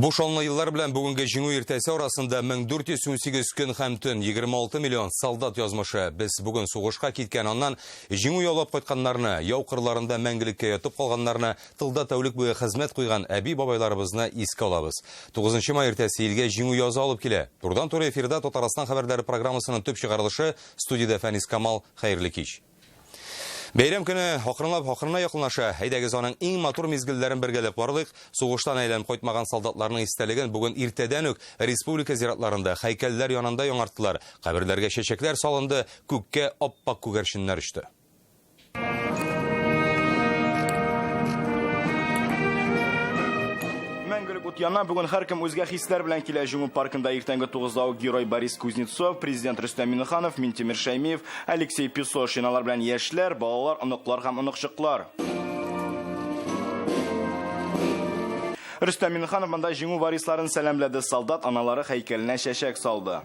Бушалны еллар белән бүгенге җиңү иртәсе арасында 1418 көн һәм төн 26 миллион солдат язмышы. Без бүген сугышка киткән, аннан җиңү яулап кайтканнарны, яу кырларында мәңгелеккә ятып калганнарны, тылда тәүлек буе хезмәт куйган әби-бабайларыбызны искә алабыз. 9 май иртәсе илгә җиңү язы алып килә. Турыдан-туры эфирда Татарстан хәбәрләре программасының төп чыгарылышы, студияда Фәнис Камал, хәерле кич. Бәйрәм көне хакырына якынлаша. Әйдәгез аның иң матур мизгелләрен бергәләп барлык. Сугыштан әйләнеп кайтмаган солдатларның истәлеген бүген иртәдән үк республика зиратларында һәйкәлләр янында яңарттылар. Каберләргә чәчәкләр салынды, күккә ап-пак күгәрченнәр очты. Мәңгелек ут янына бүген һәркем үзгә хисләр белән килә. Җиңү паркында иртәнге 9-да герой Борис Кузнецов, президент Рөстәм Миңнеханов, Минтимер Шәймиев, Алексей Песошин, алар белән яшьләр, балалар, оныклар һәм оныкчыклар. Рөстәм Миңнеханов монда җиңү варисларын сәламләде, солдат аналары һәйкәленә чәчәк салды.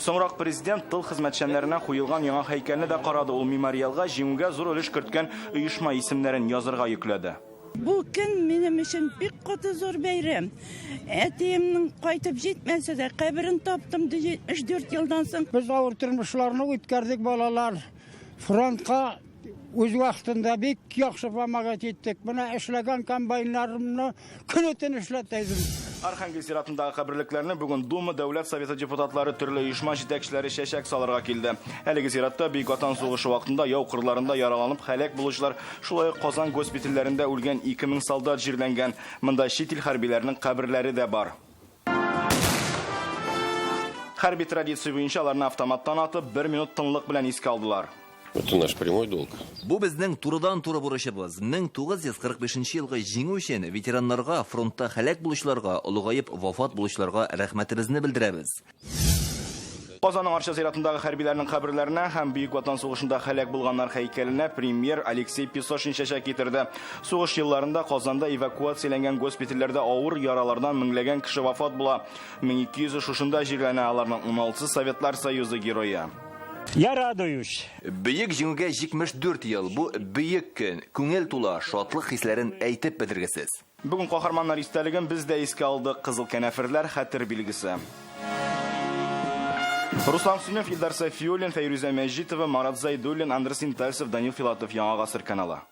Соңрак президент тыл хезмәтчәннәренә куелган яңа һәйкәлне дә карады. Ул мемориалга җиңүгә зур өлеш керткән оешма исемнәрен язырга йөкләде. Бу көн минем өчен бик каты зур бәйрәм. Әтиемнең кайтып җитмәсә дә каберен таптым 74 елдан соң. Без авыр тормышларны үткәрдек, балалар. Фронтка үз вакытында бик яхшы фәмәгать иттек. Менә эшләгән комбайннарымны көнетен эшләтәйдем. Архангель зиратындагы каберлекләрне бүген Дума Дәүләт Советы депутатлары төрле оешма җитәкчеләре чәчәк салырга килде. Әлеге зиратта Бөек Ватан сугышы вакытында яу кырларында яраланып һәлак булучылар, шулай ук Казан госпитальләрендә үлгән 2000 солдат җирләнгән. Монда чит ил хәрбиләренең каберләре дә бар. Хәрби традиция буенча аларны автоматтан атып 1 минут тынлык белән искә алдылар. Это наш прямой долг. Бу безнең турыдан-туры бурычыбыз. 1945 елгы җиңү өчен ветераннарга, фронтта һәлак булучыларга, олыгаеп вафат булучыларга рәхмәтебезне белдерәбез. Казанның Арча зиратындагы хәрбиләрнең каберләренә һәм Бөек Ватан сугышында һәлак булганнар һәйкәленә премьер Алексей Песошин чәчәк китерде. Сугыш елларында Казанда эвакуацияләнгән госпитальләрдә авыр яралардан меңләгән кеше вафат була. 1200 шушында җирләнә, аларның 16 Советлар Союзы герое. Я радуюсь. Бөек җиңүгә 74 ел. Бу бөек көн. Күңел тула, шатлык хисләрен әйтеп бетергесез. Бүген каһарманнар истәлеген без дә искә алдык. Кызыл кәнәферләр хәтер билгесе. Руслан Сумев, Илдар Сафиуллин, Фәйрүзә Мәҗитова, Марат Зайдуллин, Андрей Синтальцев, Данил Филатов, Яңа гасыр каналы.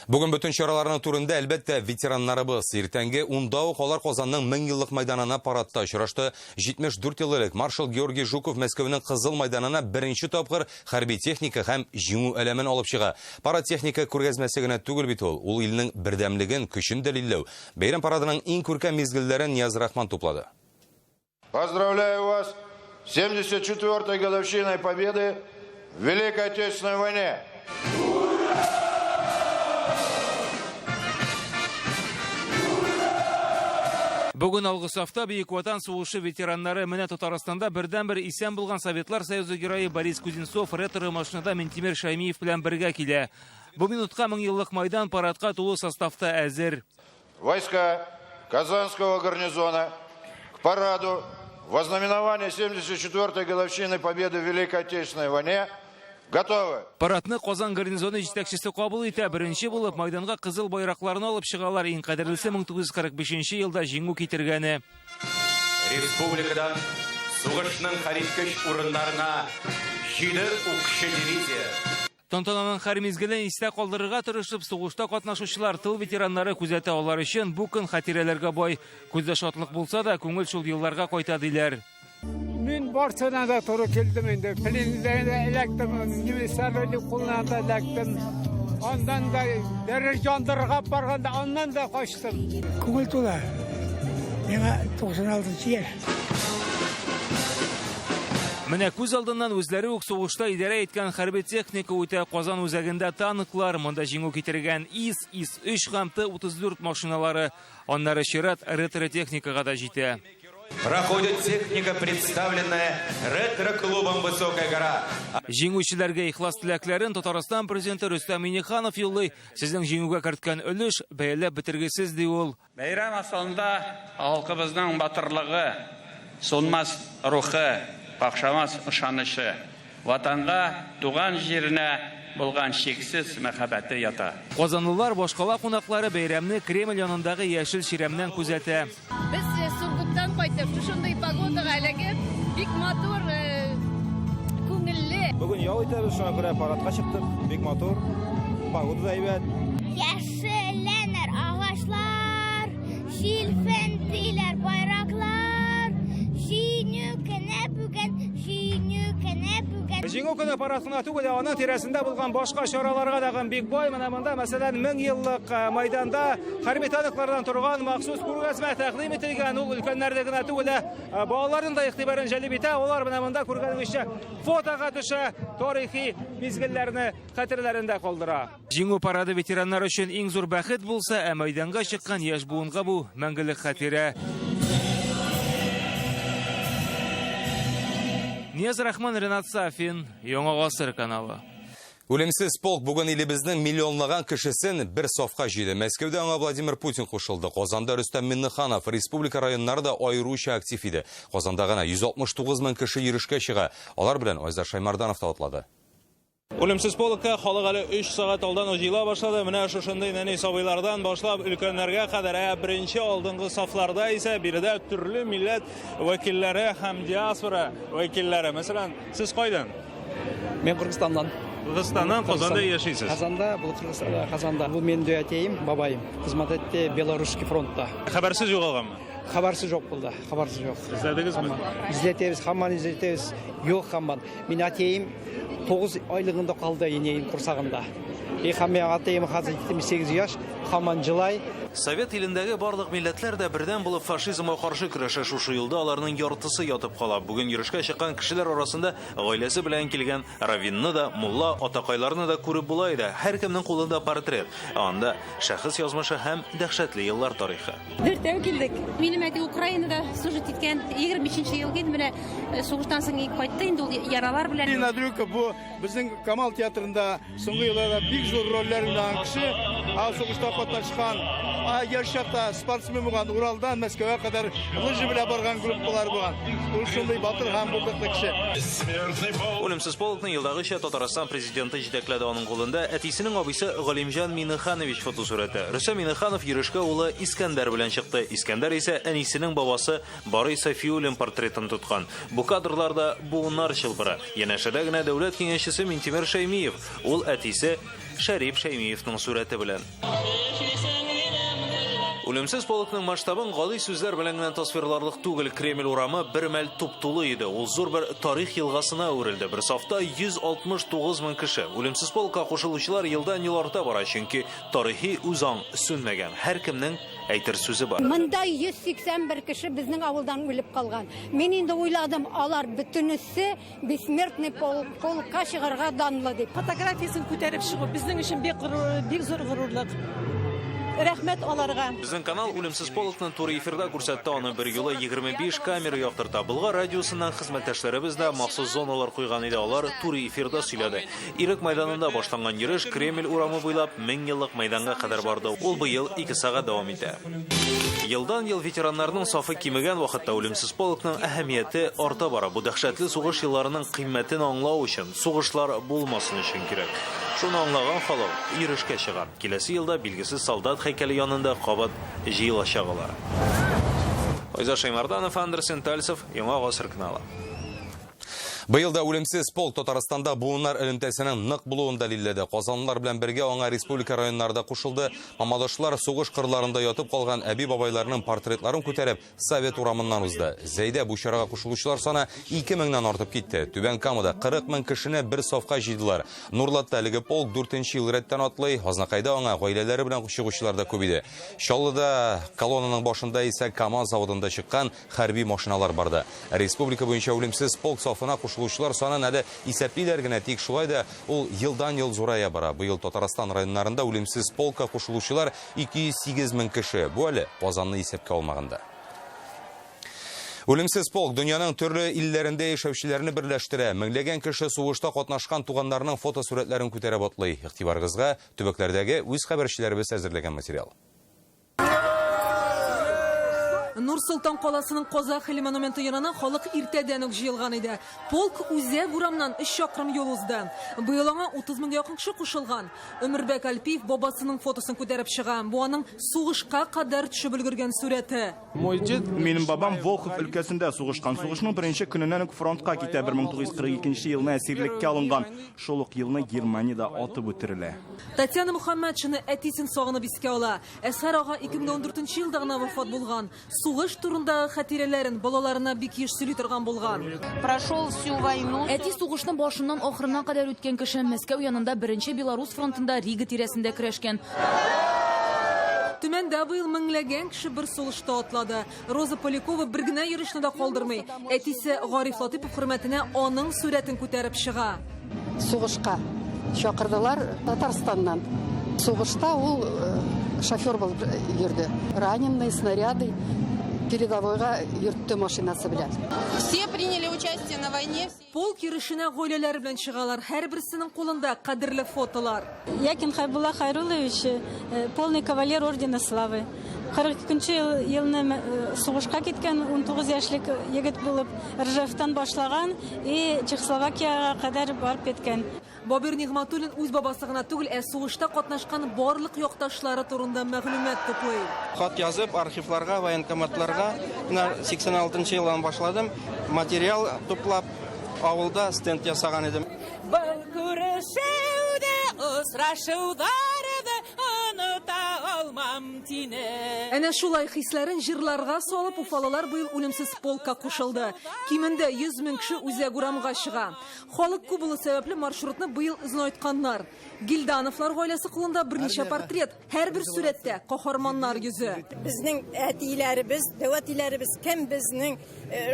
Бүген бүтән чараларның турында әлбәттә ветераннарыбыз. Иртәнге 10-да ук алар Казанның 1000 еллык мәйданына парадта очрашты. 74 ел элек маршал Георгий Жуков Мәскәүнең Кызыл мәйданына беренче тапкыр хәрби техника һәм җиңү әләмен алып чыга. Парад техника күргәзмәсе генә түгел бит ул. Ул илнең бердәмлеген, көчен дәлилләү. Бәйрәм парадының иң күркәм мизгелләрен Нияз Рахман туплады. Поздравляю вас с 74-й годовщиной победы в Великой Отечественной войне. Бүген алгы сафта Бөек Ватан сугышы ветераннары менә Татарстанда бердән-бер исән булган Советлар Союзы герое Борис Кузнецов ретро машинада Минтимер Шәймиев белән бергә килә. Бу минутка 1000 еллык майдан парадка тулы составта әзер. Войска Казанского гарнизона к параду во знаменование 74-й годовщины победы в Великой Отечественной войне готовы. Парадны Казан гарнизоны җитәкчесе кабул итә. Беренче булып майданга кызыл байракларны алып чыгалар. Иң кадерлесе 1945 елда җиңү китергәне. Республикадан сугышның хәрбикеш урыннарына 7 укчы дивизия. Тантананың һәр мизгелен истә калдырырга тырышып, сугышта катнашучылар, тыл ветераннары күзәтә алар өчен бу көн хатирәләргә бай. Күздә шатлык булса да, күңел шул елларга кайта диләр. Мин Барселонада да туры килдем инде. Плендә эләктем, универсаль кулланда эләктем. Андан да дәрер яндырга барганда аннан да качтым. Күңел тула. Миңа 96 яшь. Менә күз алдыннан үзләре үк сугышта идарә иткән хәрби техника үтә. Казан үзәгендә танклар, монда җиңү китергән ИС-3 һәм Т-34 машиналары, аннары чират ретро техникага да җитә. Проходит техника, представленная ретро-клубом «Высокая гора». Җиңүчеләргә ихлас теләкләрен Татарстан президенты Рөстәм Миңнеханов юллый. Сезнең җиңүгә керткән өлеш бәяләп бетергесез ди ул. Бәйрәм асылында халкыбызның батырлыгы, сонмас рухы, какшамас ышанышы, ватанға, туған жеріне болған шексіз мәхәббәте ята. Казанлылар башкала кунаклары бәйрәмне Кремль янындагы яшел ширемнән күзәтә. Без Сургуттан кайтып, шушындай погодага элегеп, бик матур, күңелле. Бүген ял итәбез, шуңа күрә парадка чыктык. Бик матур. Погода да әйбәт. Яшелләнер агачлар, җилфәндиләр байраклар, җиңү көне бүген, җиңү көне бүген. Җиңү көне парадына түгел, аның тирәсендә булган башка чараларга да бик бай. Менә монда, мәсәлән, 1000 еллык мәйданда хәрби танклардан торган махсус күргәзмә тәкъдим ителгән. Ул өлкәннәрдә генә түгел, балаларның да игътибарын җәлеп итә. Алар менә монда күргәнегезчә фотога төшә, тарихи мизгелләрне хәтерләрендә калдыра. Җиңү парады ветераннар өчен иң зур бәхет булса, мәйданга чыккан яшь буынга бу мәңгелек хәтирә. Нияз Рахман, Ренат Сафин, Яңа Гасыр каналы. Үлемсез полк бүген илебезнең миллионлаган кешесен бер сафка җыйды. Мәскәүдә аңа Владимир Путин кушылды. Казанда Рөстәм Миннеханов республика районнарында аеруча актив иде. Казанда гына 169 мең кеше йөрешкә чыга. Алар белән Айзар Шаймарданов та атлады. Үлемсез полкка халык әле 3 сагать алдан җыела башлады. Менә шушындый нәни сабыйлардан башлап өлкәннәргә кадәр беренче алдынгы сафларда исә биредә төрле милләт вәкилләре һәм диаспора вәкилләре. Мәсәлән, сез кайдан? Мен Кыргызстаннан. Кыргызстаннан, Казанда яшисез. Казанда, бу Кыргызстанда, Казанда. Бу мен дөятейим, бабайым. Хезмәт итте Белорусский фронтта. Хәбәрсез югалганмы? Хабарсыз жок булды, хабарсыз жок. Изләдегезме? Изләтәбез, һаман изләтәбез. Юк һаман. Мин атейим 9 айлыгында калды енейим курсагында. Һәм атейим хәзер 28 яшь, һаман җылай. Совет илендәге барлык милләтләр дә бердән булып фашизмга каршы көрәшә. Шушы елда аларның яртысы ятып кала. Бүген йөрешкә чыккан кешеләр арасында гаиләсе белән килгән равинны да, мулла, атакайларны да күреп була иде. Һәркемнең кулында портрет. Анда шәхес язмышы һәм дәһшәтле еллар тарихы. Дөртәү килдек. Минем әти Украинада служит иткән 25нче ел иде. Менә сугыштан соң кайтты инде ул яралар белән. Ирина Дрюка бу безнең Камал театрында соңгы елларда бик зур рольләр уйнаган кеше. Сугышта катнашкан, ярышта спортсмен булган, Уралдан Мәскәүгә кадәр лыжи белән барган группалар булган. Ул шундый батыр һәм булдыклы кеше. Үлемсез полкның елдагыча Татарстан президенты җитәкләде. Аның кулында әтисенең абыйсы Галимҗан Миннеханович фотосурәте. Рөстәм Миннеханов йөрешкә улы Искәндәр белән чыкты. Искәндәр исә әнисенең бабасы Барый Сафиуллин портретын тоткан. Бу кадрларда буыннар чылбыры. Янәшәдә генә дәүләт киңәшчесе Минтимер Шәймиев, ул әтисе Шәрип Шәймиевның сурәте белән. Үлемсез полкның масштабын гади сүзләр белән генә тасвирларлык түгел. Кремль урамы бер мәл туп-тулы иде. Ул зур бер тарих елгасына үрелде. Бер сафта 169 мең кеше. Үлемсез полкка кушылучылар елдан-ел арта бара, чөнки тарихи үзаң сүнмәгән. Һәркемнең әйтер сүзе бар. Монда 181 кеше безнең авылдан үлеп калган. Мин инде уйладым, алар бөтенесе бессмертный полкка чыгарга данлы дип. Фотографиясын күтәреп чыгу безнең өчен бик зур горурлык. Рәхмәт аларга. Безнең канал Үлемсез полкның туры эфирда күрсәтте. Аны бер юлы 25 камера яктырта. Булга радиосыннан хезмәттәшләребез дә махсус зоналар куйган иде. Алар туры эфирда сөйләде. Ирек мәйданында башланган йөреш Кремль урамы буйлап 1000 еллык мәйданга кадәр барды. Ул быел 2 сагать дәвам итә. Елдан-ел ветераннарның сафы кимегән вакытта Үлемсез полкның әһәмияте арта бара. Бу дәһшәтле сугыш елларының кыйммәтен аңлау өчен, сугышлар булмасын өчен кирәк. Шуны аңлаган халык йөрешкә чыга. Киләсе елда билгесез солдат һәйкәле янында кабат җыелачак алар. Айзар Шаймарданов, Андерсен Тальцев, Яңа Гасыр каналы. Быелда үлемсез полк Татарстанда буыннар элемтәсенең нык булуын дәлилләде. Казанлылар белән бергә аңа республика районнарында кушылды. Мамадышлар сугыш кырларында ятып калган әби-бабайларның портретларын күтәреп Совет урамыннан узды. Зәйдә бу чарага кушылучылар саны 2000-нән артып китте. Түбән Камада 40 мең кешене бер сафка җыйдылар. Нурлатта әлеге полк 4нче ел рәттән атлый. Азнакайда аңа гаиләләре белән чыгучылар да күп иде. Чаллыда колоннаның башында исә КАМАЗ заводында чыккан хәрби машиналар барды. Республика буенча үлемсез полк сафына кушылучылар санын әле исәплиләр генә, тик шулай да ул елдан-ел зурая бара. Быел Татарстан районнарында үлемсез полкка кушылучылар 208 мең кеше. Бу әле Казанны исәпкә алмаганда. Үлемсез полк дөньяның төрле илләрендә яшәүчеләрне берләштерә. Меңләгән кеше сугышта катнашкан туганнарның фотосурәтләрен күтәреп атлый. Игътибарыгызга төбәкләрдәге үз хәбәрчеләребез әзерләгән материал. Нур-Султан қаласының Қозақили монументы янына халық иртеден үк жиылған еді. Полк Үзәк урамнан 3 шақырым yol узды. Быйылаңа 30 меңгә якын кеше кушылган. Өмірбек Альпиев бабасының фотосын күтәреп чыга. Бу аның сугышка кадәр төшеп өлгергән сурәте. Минем бабам Волхов өлкәсендә сугышкан. Сугышның беренче көненнән үк фронтка китә. 1942 елны әсирлеккә алынган. Шул ук елны Германиядә атып үтерелә. Татьяна Мухаммадшина әтисен сагынып искә ала. Әсәр ага 2014 елда гына вафат булган. Сугыш турындагы хатирәләрен балаларына бик еш сөйли торган булган. Прошел всю войну. Әти сугышның башыннан ахырына кадәр үткән кеше Мәскәү янында беренче Белорус фронтында Рига тирәсендә көрәшкән. Төмәндә быел меңләгән кеше бер сугышта атлады. Роза Полякова бер генә йөришне дә калдырмый. Әтисе Гариф Латипов хөрмәтенә аның сурәтен күтәреп чыга. Сугышка чакырдылар Татарстаннан. Сугышта ул шофер булып йөрде. Раненый, снаряды передовойга йөртте машинасы белән. Все приняли участие на войне. Полк йөришенә гаиләләре белән чыгалар. Һәрберсенең кулында кадерле фотолар. Якин Хайбулла Хайруллович, полный кавалер ордена славы. 42 елны сугышка киткән 19 яшьлек егет булып Ржевтан башлаган и Чехословакияга кадәр барып киткән. Бабир Нигъматуллин үз бабасы гына түгел, сугышта катнашкан барлык якташлары турында мәгълүмат туплый. Хат язып архивларга, военкоматларга 86 елдан башладым. Материал туплап авылда стенд ясаган идем. Әнә шулай хисләрен җырларга салып уфалылар быел үлемсез полкка кушылды. Кимендә 100 мең кеше Үзәк урамга чыга. Халык күп булу сәбәпле маршрутны быел озынайтканнар. Гилдановлар гаиләсе кулында берничә портрет, һәрбер сурәттә каһарманнар йөзе. Безнең әтиләребез, дәвәтиләребез кем безнең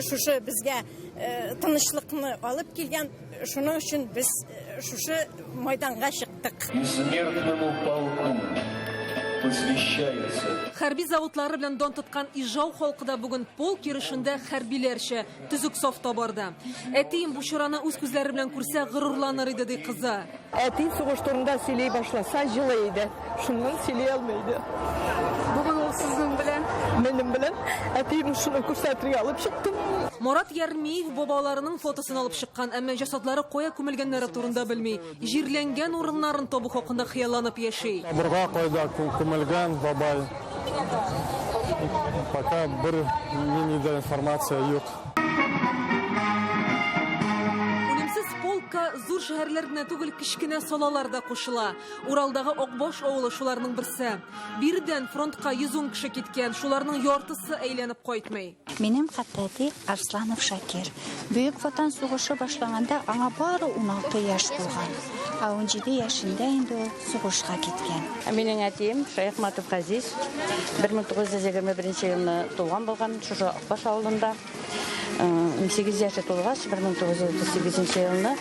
шушы безгә тынычлыкны алып килгән, шуның өчен без шушы майданга чыктык. Хәрби заводлары белән дан тоткан Ижау халкыда бүген полк йөришендә хәрбиләрчә төзүк сафта барды. Әтием бу чараны үз күзләре белән күрсә горурланыр иде ди кызы. Әти сугыш турында сөйли башласа җылы иде. Шуннан сөйли алмайды. Бүген ул сезнең белән, минем белән әтием шуны күрсәтергә алып чыктым. Марат Ярмиев бабаларының фотосын алып чыккан, әмма жасатлары кая күмелгәннәре турында белми. Җирләнгән урыннарын табу хакында хыялланып яши. Бурга кайда күмелгән бабай. Пока бер минидә информация юк. Зур шәһәрләр генә түгел, кичкенә салаларда кушыла. Уралдагы Акбаш авылы шуларның берсе. Бирдән фронтка 110 кеше киткән, шуларның яртысы әйләнеп кайтмый. Минем хаттади Арсланов Шакир. Бөек Ватан сугышы башлаганда аңа бары 16 яшь булган. 17 яшендә инде ул сугышка киткән. Минем әтием Шәйхматов Газиз 1921 елны туган булган, шушы Акбаш авылында. 18 яшь тулгач 1938 елны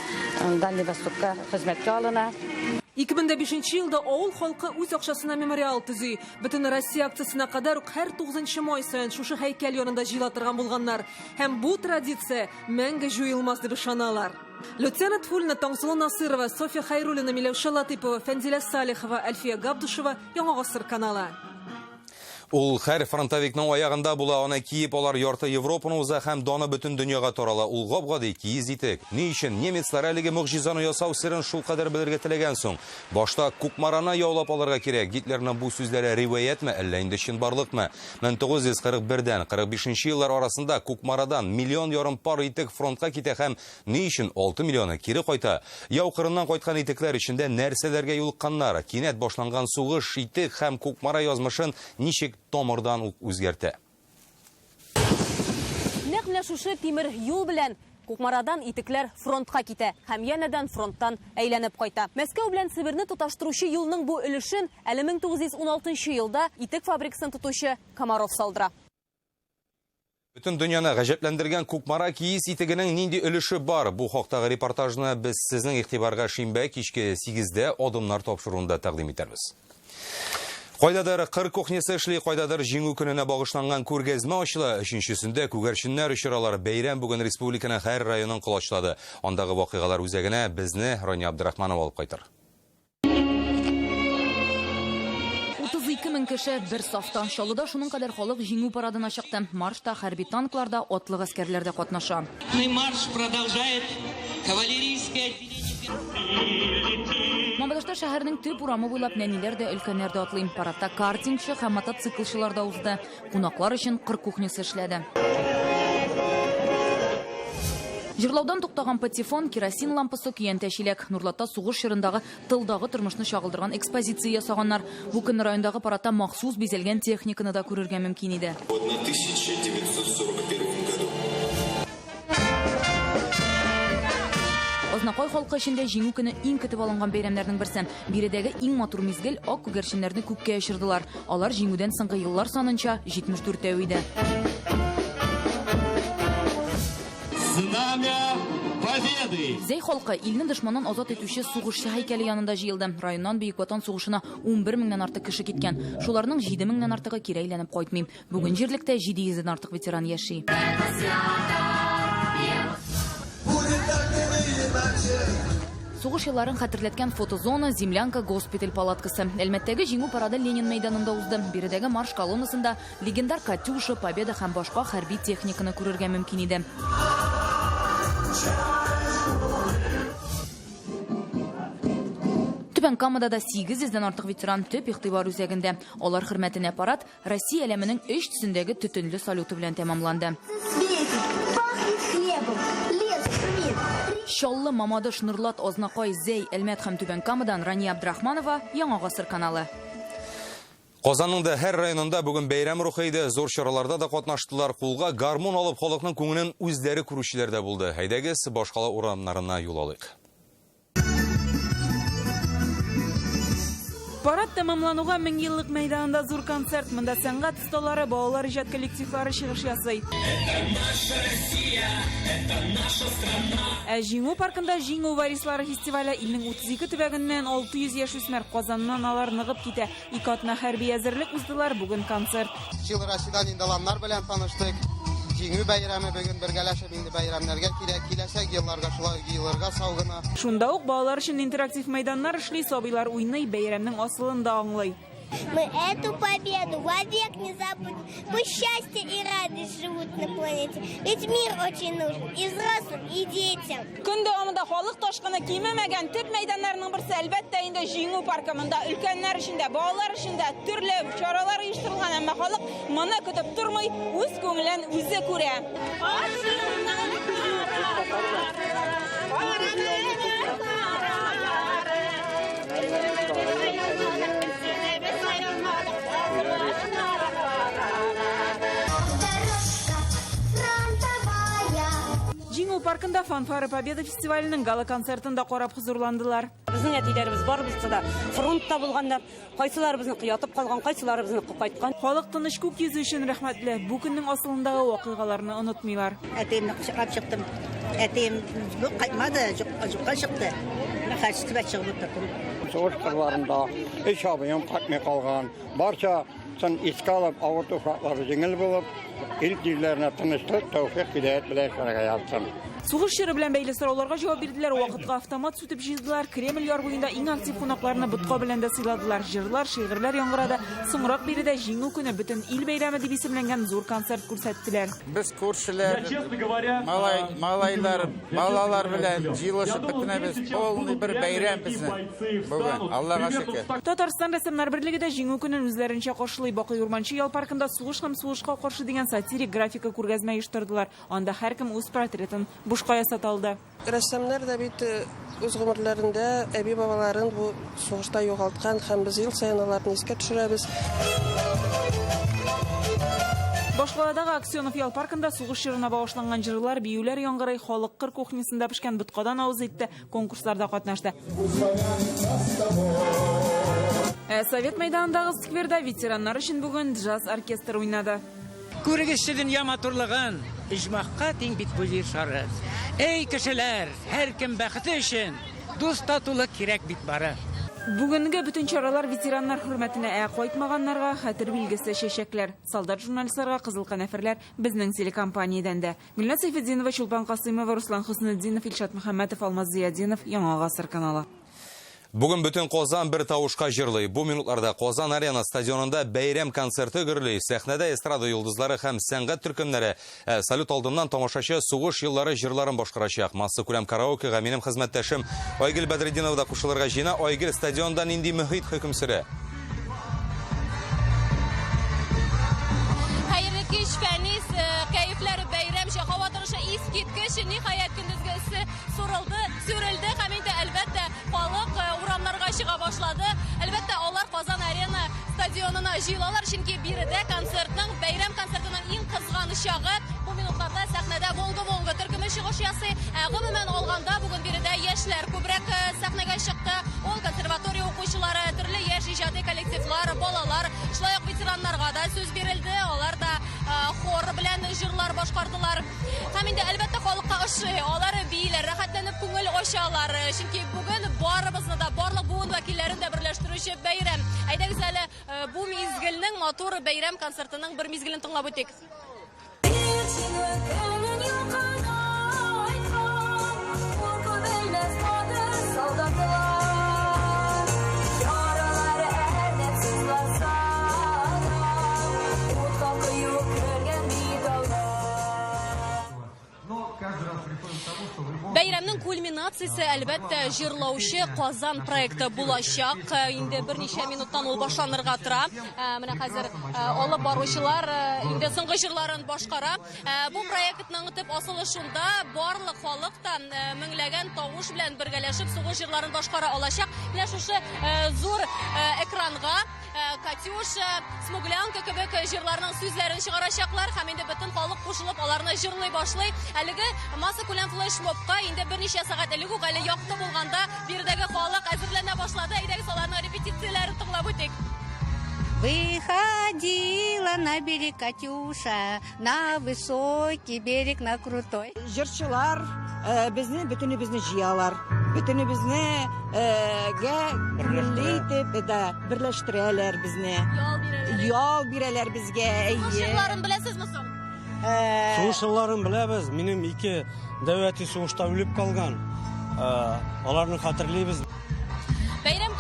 Дальний Востокка хезмәткә алына. 2005 елда авыл халкы үз акчасына мемориал төзи. Бөтен Россия акциясына кадәр үк һәр 9 май саен шушы һәйкәл янында җыела булганнар. Һәм бу традиция мәңге җуелмас дип ышаналар. Лейтенант Фульна, Таңсылу Насырова, София Хайруллина, Миләүшә Латипова, Фәнзилә Салихова, Әлфия Габдушева, Яңа гасыр каналы. Ул һәр фронтовикның аягында була, аны киеп алар ярты Европаны уза һәм даны бөтен дөньяга тарала. Ул гап-гади киез итек. Ни өчен немецлар әлеге мөгъҗизаны ясау сирен шул кадәр белергә теләгән соң? Башта Кукмараны яулап алырга кирәк. Гитлерның бу сүзләре риваятмы, әллә инде чынбарлыкмы? 1941дән 45 еллар арасында Кукмарадан 1,5 миллион пар итек фронтка китә һәм ни өчен 6 миллионы кире кайта? Яу кырыннан кайткан итекләр içендә нәрсәләргә юлыкканнар? Кинәт башланган сугыш итек һәм Кукмара язмышын ничек томырдан үзгәртә? Нәкъ менә шушы тимер юл белән Кукмарадан итекләр фронтка китә һәм янәдән фронттан әйләнеп кайта. Мәскәү белән Сибирне тоташтыручы юлның бу өлешен әле 1916 елда итек фабрикасын тотучы Комаров салдыра. Бөтен дөньяны гаҗәпләндергән Кукмара киез итегенең нинди өлеше бар? Бу хактагы репортажны без сезнең игътибарга шимбә кичке 8дә адымнар тапшыруында тәкъдим итәрбез. Кайдадыр кыр кухнясы эшли, кайдадыр җиңү көненә багышланган күргәзмә ачыла. Өченчесендә күгәрченнәр очралар. Бәйрәм бүген республиканың һәр районын кулачлады. Андагы вакыйгалар үзәгенә безне Роня Абдрахманова алып кайтыр. 32 2000 кеше бер сафта. Шалыда шуның кадәр халык җиңү парадына чыкты. Маршта хәрби танкларда, атлы гаскәрләрдә катнаша. Марш продолжает кавалерийское отделение. Мамадашта шәһәрнең төп урамы буйлап нәниләр дә, өлкәннәр дә атлый. Парадта картингчы һәм мотоциклчылар да узды. Кунаклар өчен кыр кухнясы эшләде. Җырлаудан туктаган патефон, керосин лампасы көйән тәшиләк. Нурлатта сугыш чорындагы тылдагы тормышны чагылдырган экспозиция ясаганнар. Бу көн райондагы парадта махсус бизәлгән техниканы да күрергә мөмкин иде. 1941 году. Азнакай халкы эчендә җиңү көне иң көтеп алынган бәйрәмнәрнең берсе. Биредәге иң матур мизгел ак күгәрченнәрне күккә очырдылар. Алар җиңүдән соңгы еллар санынча 74 иде. Знамя победы! Зәй халкы илне дошманнан азат итүче сугышчы һәйкәле янында җыелды. Районнан Бөек Ватан сугышына 11 меңнән артык кеше киткән. Шуларның 7 меңнән артыгы кире әйләнеп кайтмый. Бүген җирлектә 700 дән артык ветеран яши. Сугыш елларын хәтерләткән фотозона, землянка, госпиталь палаткасы. Әлмәттәге җиңү парады Ленин мәйданында узды. Биредәге марш колоннасында легендар Катюша, Победа һәм башка хәрби техниканы күрергә мөмкин иде. Түбән Камада да 800-дән артык ветеран төп игътибар үзәгендә. Алар хөрмәтенә парад Россия әлеменең 3 төсендәге төтенле салюты белән тәмамланды. Шаллы, Мамадыш, Нурлат, Азнакай, Зәй, Әлмәт һәм Түбән Камадан Рания Абдрахманова, Яңа гасыр каналы. Казанның да һәр районында бүген бәйрәм рухы иде. Зур чараларда да катнаштылар. Кулга гармон алып халыкның күңелен үзләре күрүчеләр дә булды. Әйдәгез, башкала урамнарына юл алыйк. Парад тәмамлануга 1000 еллык мәйданында зур концерт. Монда сәнгать осталары, балалар иҗат коллективлары чыгыш ясый. Җиңү паркында җиңү варислары фестивале илнең 32 төбәгеннән 600 яшь үсмер Казаннан алар ныгып китә. Ике атна хәрби әзерлек уздылар, бүген концерт. Җыл Рашидан инде белән таныштык. Җиңү бәйрәме бүген бергәләшеп инде бәйрәмнәргә киләчәк елларга шулай елларга саугына. Шунда ук балалар өчен интерактив мәйданнар эшли, сабыйлар уйный, бәйрәмнең асылын да аңлый. Мы эту победу вовек не забудем. Пусть счастье и радость живут на планете. Ведь мир очень нужен и взрослым, и детям. Көн дәвамында халык ташкыны кимемәгән төп мәйданнарның берсе әлбәттә инде җиңү паркы. Монда өлкәннәр өчен дә, балалар өчен дә төрле чаралар оештырылган, әмма халык моны көтеп тормый, үз күңелен үзе күрә. Җиңү паркында Фанфары Победа фестиваленең гала концертында карап хузурландылар. Безнең әтиләребез барыбыз да фронтта булганнар. Кайсыларыбызны ятып калган, кайсыларыбызны кайткан. Халык тыныч күк йөзе өчен рәхмәтле. Бу көннең асылындагы вакыйгаларны онытмыйлар. Әтиемне кочаклап чыктым. Әтием кайтмады, жукка чыкты. Хәҗкә чыгып тордым. Сугыш кырларында эш абыем кайтмый калган. Барча сын искалып, авыр туфраклары җиңел булып, ил җирләренә тынычлык, тәүфыйк, хидayat белән карага ятсын. Сугыш чоры белән бәйле сорауларга җавап бирделәр. Вакытка автомат сүтеп җыйдылар. Кремль яр буенда иң актив кунакларны ботка белән дә сыйладылар. Җырлар, шигырьләр яңгырады. Соңрак биредә җиңү көне бөтен ил бәйрәме дип исемләнгән зур концерт күрсәттеләр. Без күршеләр, малайлар, балалар белән җыелышып бетенәбез. Полный бер бәйрәм безнең. Бүген Аллага шөкер. Татарстан рәссамнар берлеге дә җиңү көнен үзләренчә каршылый. Бакый Урманчы ял паркында сугыш һәм сугышка каршы дигән сатирик графика күргәзмә оештырдылар. Анда һәркем үз портретын бушка ясата алды. Рәссамнар да бит үз гомерләрендә әби бабаларын бу сугышта югалткан һәм без ел саен аларны искә төшерәбез. Башкаладагы Аксенов ял паркында сугыш чорына багышланган җырлар, биюләр яңгырый, халык кыр кухнясында пешкән боткадан авыз итте, конкурсларда катнашты. Совет мәйданындагы скверда ветераннар өчен бүген джаз оркестры уйнады. Күрегезче дөнья матурлыгын, иҗмахка тиң бит бу җир шары. Эй кешеләр, һәркем бәхете өчен дус татулык кирәк бит бары. Бүгенге бүтән чаралар ветераннар хөрмәтенә, кайтмаганнарга хәтер билгесе чәчәкләр. Солдат журналистларга кызыл канәферләр безнең телекомпаниядән дә. Гөлназ Сейфетдинова, Чулпан Касыймова, Руслан Хөснетдинов, Илшат Мөхәммәтов, Алмаз Зиядинов, Яңа гасыр каналы. Бүгін бүтін Қозан бір тауышқа жырлый. Бұл минутларда Қозан арена стадионында бәйрем концерті кірлей. Сәхнәдә эстрада юлдызлары һәм сәнгать түркемнәре салют алдыннан тамашачы сугыш еллары жырларын башкарачак. Массы күләм караокега минем хезмәттәшем Айгөл Бәдретдинова да кушылырга җыена. Айгөл, стадионда нинди мөхит хөкем сөрә? Хәерле кич, Фәнис, кәефләре бәйрәм, һава торышы искиткеч, ниһаять көндезгесе сүрелде һәм инде әлбәттә халык урамнарга чыга башлады. Әлбәттә алар Казан арена стадионына җыелалар, чөнки биредә концертның, бәйрәм концертының иң кызган чагы бу минутларда сәхнәдә Волга төркеме чыгыш ясый. Гомумән алганда бүген биредә яшьләр күбрәк сәхнәгә чыкты. Ул консерватория укучылары, төрле яшь иҗади коллективлар, балалар, шулай ук ветераннарга да сүз бирелде. Алар да хор белән җырлар башкардылар. Һәм инде әлбәттә халыкка ошый, алар бийләр, рәхәтләнеп күңел ачалар. Чөнки бүген барыбызны да, барлык буын вәкилләрен дә берләштерүче бәйрәм. Әйдәгез әле бу мизгелнең матур бәйрәм концертының бер мизгелен тыңлап үтик. Бәйрәмнең кульминациясе әлбәттә җырлаучы Казан проекты булачак. Инде берничә минуттан ул башланырга тора. Менә хәзер алып баручылар инде соңгы җырларын башкара. Бу проектның төп асылы шунда: барлык халык та меңләгән тавыш белән бергәләшеп сугыш җырларын башкара алачак. Менә шушы зур экранга Катюша, Смуглянка кебек җырларның сүзләрен чыгарачаклар һәм инде бөтен халык кушылып аларны җырлый башлый. Әлеге масса күләм флешмобка инде берничә сәгать элек үк әле якты булганда биредәге халык әзерләнә башлады. Әйдәгез аларның репетицияләрен тыңлап үтик. Выходила на берег Катюша, на высокий берег, на крутой. Җырчылар бөтенебезне җыялар. Бөтенебезне милли итеп берләштерәләр безне. Ял бирәләр безгә. Җырларын беләсезме соң? Сугышларын беләбез. Минем 2 дәүләти сугышта үлеп калган. Аларны хәтерлибез. Бәйрәм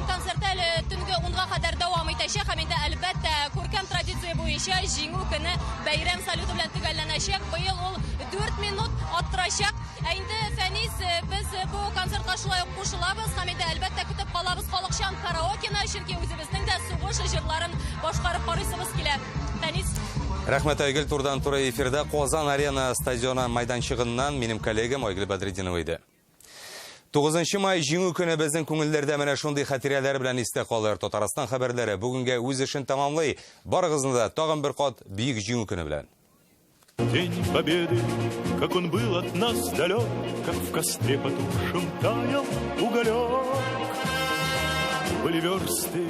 концерты әле төнге 10-га кадәр дәвам итәчәк һәм инде әлбәттә күркәм традиция буенча җиңү көне бәйрәм салюты белән төгәлләнәчәк. Быел ул 4 минут аттырачак. Инде Фәнис, без бу концертка шулай ук кушылабыз һәм инде әлбәттә көтеп калабыз халыкчан караокены, чөнки үзебезнең дә сугыш җырларын башкарып карыйсыбыз килә. Фәнис. Рәхмәт, Айгөл, турдан тура эфирда Казан арена стадионы майданчыгыннан минем коллегам Айгөл Бәдретдинова иде. 9 май җиңү көне безнең күңелләрдә менә шундый хатирәләр белән истә калыр. Татарстан хәбәрләре бүгенгә үз эшен тамамлый. Барыгызны да тагын бер кат бөек җиңү көне белән. День Победы, как он был от нас далек, как в костре потухшем таял уголек. Были версты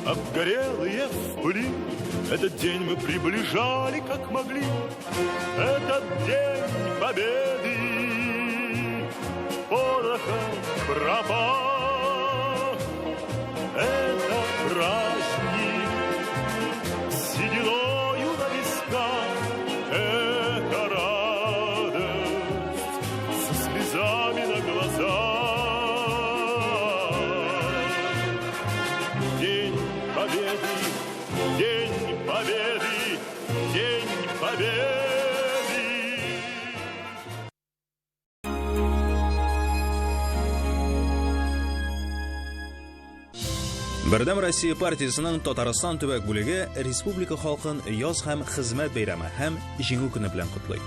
обгорелые в пыли, этот день мы приближали как могли. Этот день Победы порохом пропах. Это праздник сединою на висках. Это радость со слезами на глазах. День Победы, День Победы, День Победы. Бердәм Россия партиясының Татарстан төбәк бүлеге республика халкын яз һәм хезмәт бәйрәме һәм җиңү көне белән котлый.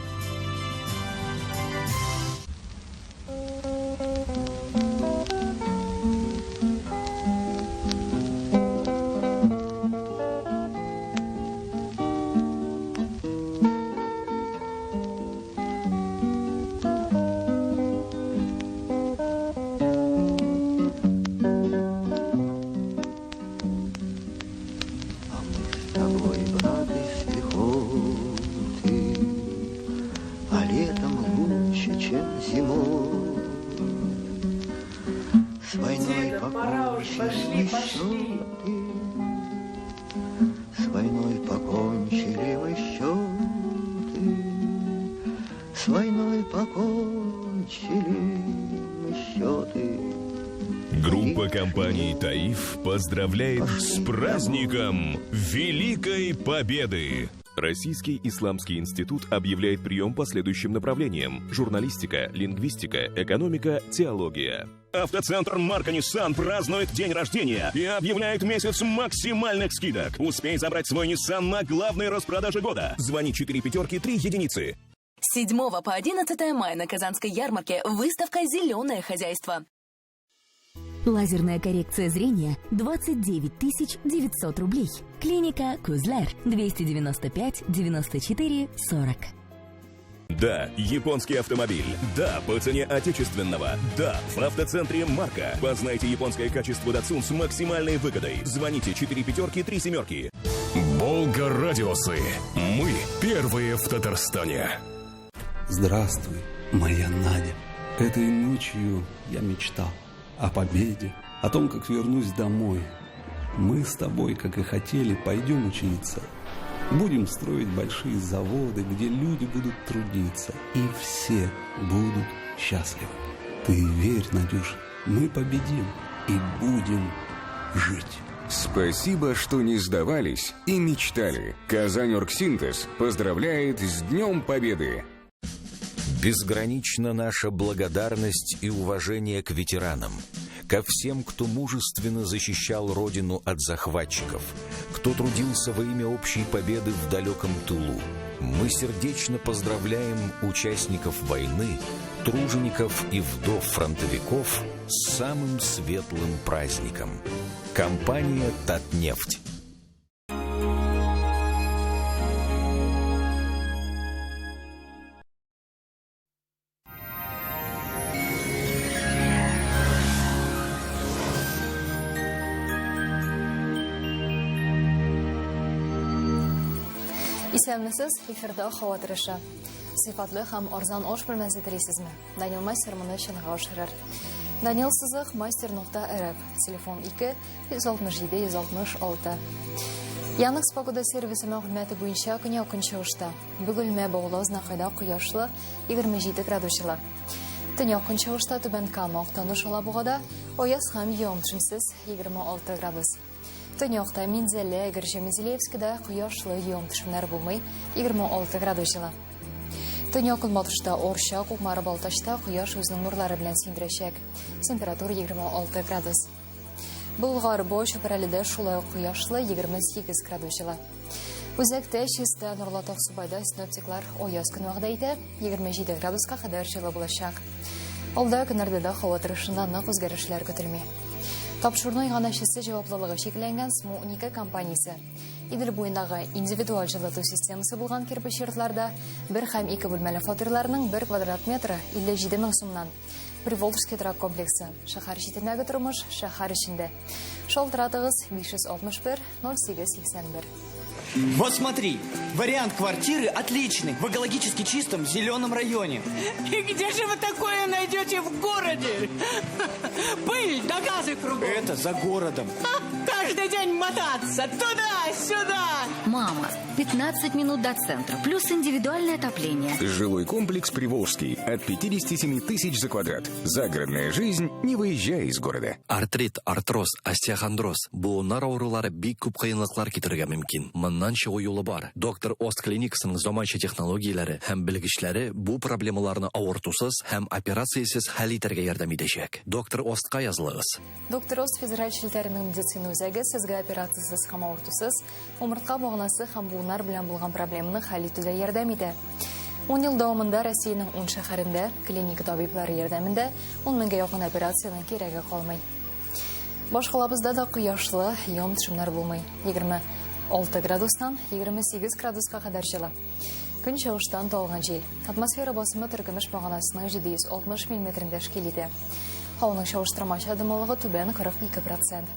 С войной покончили мы счеты, с войной покончили мы счеты. Группа компаний «Таиф» поздравляет с праздником Великой Победы! Российский исламский институт объявляет прием по следующим направлениям: журналистика, лингвистика, экономика, теология. Автоцентр марка Nissan празднует день рождения и объявляет месяц максимальных скидок. Успей забрать свой Nissan на главной распродаже года. Звони 4 пятерки 3 единицы. С 7 по 11 мая на Казанской ярмарке выставка «Зеленое хозяйство». Лазерная коррекция зрения 29 900 рублей. Клиника Кузлер 295 94 40. Да, японский автомобиль. Да, по цене отечественного. Да, в автоцентре «Марка». Познайте японское качество Datsun с максимальной выгодой. Звоните 4 пятерки 3 семерки. Волга-радиосы. Мы первые в Татарстане. Здравствуй, моя Надя. Этой ночью я мечтал о победе, о том, как вернусь домой. Мы с тобой, как и хотели, пойдем учиться. Будем строить большие заводы, где люди будут трудиться, и все будут счастливы. Ты верь, Надюша, мы победим и будем жить. Спасибо, что не сдавались и мечтали. Казань-Оргсинтез поздравляет с Днем Победы! Безгранична наша благодарность и уважение к ветеранам, ко всем, кто мужественно защищал Родину от захватчиков, кто трудился во имя общей победы в далеком тылу. Мы сердечно поздравляем участников войны, тружеников и вдов фронтовиков с самым светлым праздником. Компания «Татнефть». Исәнмесез, эфирда һава торышы. Сыйфатлы һәм арзан аш бүлмәсе телисезме? Данил Мастер моны чынга ашырыр. Данил сызык master.rf. Телефон 2 167 166. Янык Погода сервисы мәгълүматы буенча көн якын чыгышта. Бөгелмә Баулазна кайда кояшлы 27 градуслы. Төн якын чыгышта Түбән Кама Актаныш Алабугада аяз һәм явым-төшемсез 26 градус. Төньякта Минзәле, Гәрҗәмезелевскида кояшлы явым-төшемнәр булмый 26 градус җылы. Төньяк-көнбатышта Орча, Кукмары, Балтачта кояш үзенең нурлары белән синдерәчәк. Температура 26 градус. Болгар Бош Пәрәледә шулай ук кояшлы 28 градус җылы. Үзәктә Чиста, Нурлатау Субайда синоптиклар аяз көн вәгъдә итә 27 градуска кадәр җылы булачак. Алда көннәрдә дә һава торышында нык үзгәрешләр көтелми. Тапшыру иганәчесе җаваплылыгы шикләнгән СМУ-12 компаниясе. Идел буендагы индивидуаль җылыту системасы булган кирпеч йортларда 1 һәм 2 бүлмәле фатирларның 1 квадрат метры 57 мең сумнан. Приволжский торак комплексы. Шәһәр читендәге тормыш шәһәр эчендә. Шалтыратыгыз 561 0881. Вот смотри, вариант квартиры отличный, в экологически чистом зеленом районе. И где же вы такое найдете в городе? Пыль да газы кругом. Это за городом. Каждый день мотаться туда-сюда. Мама, 15 минут до центра, плюс индивидуальное отопление. Жилой комплекс Приволжский от 57 тысяч за квадрат. Загородная жизнь, не выезжая из города. Артрит, артроз, остеохондроз. Буыннар аурулары бик күп кыйынлыклар китерергә мөмкин. Моннан чыгу юлы бар. Доктор Ост клиникасының заманча технологияләре һәм белгечләре бу проблемаларны авыртусыз һәм операциясез хәл итәргә ярдәм итәчәк. Доктор Остка язылыгыз. Доктор Ост федераль шелтәренең медицина үзәге сезгә операциясез һәм авыртусыз умыртка баганасы һәм буыннар белән булган проблеманы хәл итүдә ярдәм итә. 10 ел дәвамында Россиянең 10 шәһәрендә клиника табиблары ярдәмендә 10 меңгә якын операциянең кирәге калмый. Башкалабызда да кояшлы явым-төшемнәр булмый. 26 градустан 28 градуска кадәр җылы. Көн чыгыштан талган җил. Атмосфера басымы төркемеш баганасының 760 мм тәшкил итә. Һаваның чагыштырмача дымлылыгы түбән 42%.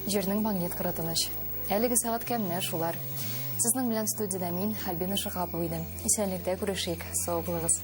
Җирнең магнит кырытыныч. Әлеге сәгать кемнәр шулар. Сезнең белән студиядә мин Альбина Шахапова идем. Исәнлектә күрешик. Сау булыгыз.